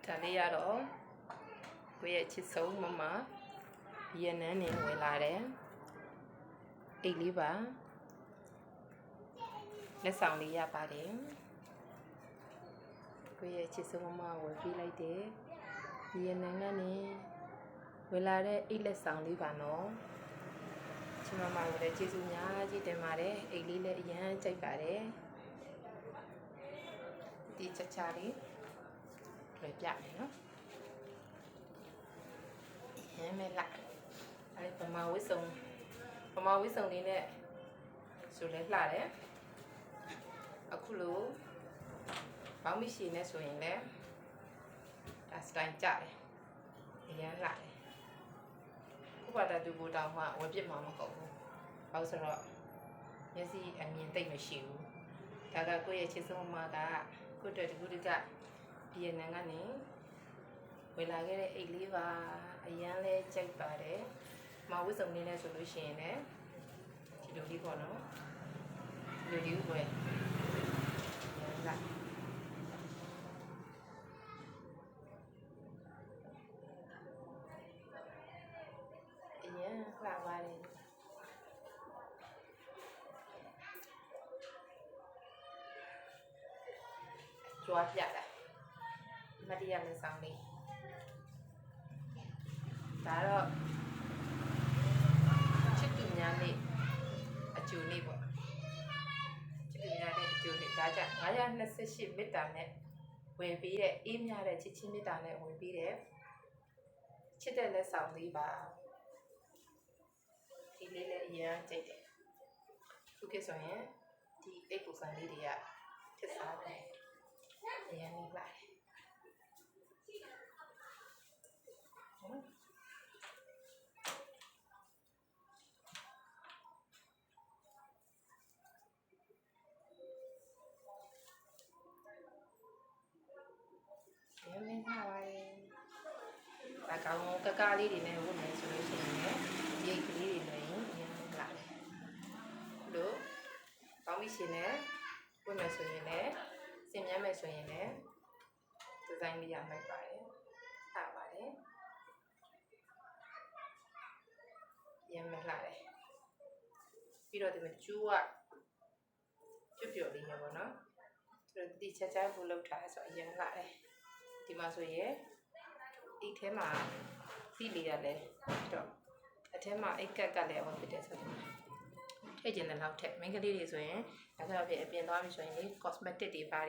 ဒါလေးကတော့ကိုယ့်ရဲ့ချစ်ဆုံးမမဗီယက်နမ်နေဝင်လာတယ်အိတ်လေးပါလက်ဆောင်လေးရပါတယ်ကိုယ့်ရဲ့ချစ်ဆုံးမမဝယ်ပေးလိုက်တယ်ဗီယက်နမ်ကနေဝင်လာတဲ့အိတ်လက်ဆောင်လေးပါနော်ချစ်မမကိုလည်းကျေးဇူးများကြီးတင်ပါတယ်အိတ်လေးလည်းအရန်ကြိုက်ပါတယ်ဒီချာလေးလွယ်ပြမယ်နော်ဟဲ့မဲလာအဲ့ပမာဝိစုံလေးနဲ့ဆိုလဲလှတယ်အခုလိုဘောင်းမရှိနဲ့ဆိုရင်လည်းဒါစတိုင်ကြတယ်အရန်လှတယ်ဥပဒါတူဘူတောင်မှဝယ်ပြစ်မှာမဟုတ်ဘူးဘာလို့ဆိုတော့မျက်စိအမြင်သိမ့်မရှိဘူးဒါကကိုယ့်ရဲ့ချစ်ဆုံးမကကိုယ့်တူတူကဗီယက်နမ်ကနေဝယ်လာခဲ့တဲ့အိတ်လေးပါအရန်လဲကြိုက်ပါတယ်မဝစ်စုံလေးနဲ့ဆိုလို့ရှိရင်လည်းဒီလိုလေးပေါ့နော်ဒီလိုလေးပဲလာအရန်လှပါတယ်ကြွားပြတာမတရားလက်ဆောင်လေးဒါတော့ချစ်သူများနေ့အကျိုးနေ့ပေါ့ချစ်သူများနေ့အကျိုးနေ့ဒါကြောင့်928မေတ္တာနဲ့ဝင်ပြီးတဲ့အေးမြတဲ့ချစ်ချင်းမေတ္တာနဲ့ဝင်ပြီးတဲ့ချစ်တဲ့လက်ဆောင်လေးပါဒီလေးလည်းအရင်ကြိတ်တယ်ခုခေတ်ဆိုရင်ဒီအိတ်ပူစံလေးတွေကထစ်စားတယ်အရင်လေးပါတယ်မင်းထားပါရဲ့ဒါကောင်ကကလေးတွေနဲ့ဝတ်မယ်ဆိုလို့ရှိရင်လည်းရိတ်ကလေးတွေနဲ့ရင်းလာတယ်လို့ပေါင်းပြီးရှင်နဲ့ဝတ်မယ်ဆိုရင်လည်းစင်မြန်းမယ်ဆိုရင်လည်းဒီဇိုင်းလေးရလိုက်ပါတယ်ထားပါတယ်ရမ်းမလှတယ်ပြီးတော့ဒီမှာကျူးကပြုတ်ပြုတ်လေးရပါတော့ဆိုတော့ဒီချက်ချက်ဘူးလောက်ထားဆိုအရင်လှတယ်ဒီမှာဆိုရင်အိတ်ထဲမှာစီလေးရတယ်တော့အထဲမှာအိတ်ကက်ကလည်းအဝင်ဖြစ်တယ်ဆိုတော့ထည့်ကျင်တဲ့လောက်ထက်မိန်းကလေးတွေဆိုရင်ဒါဆိုတော့အပြင်သွားပြီဆိုရင်လေ cosmetic တွေပါ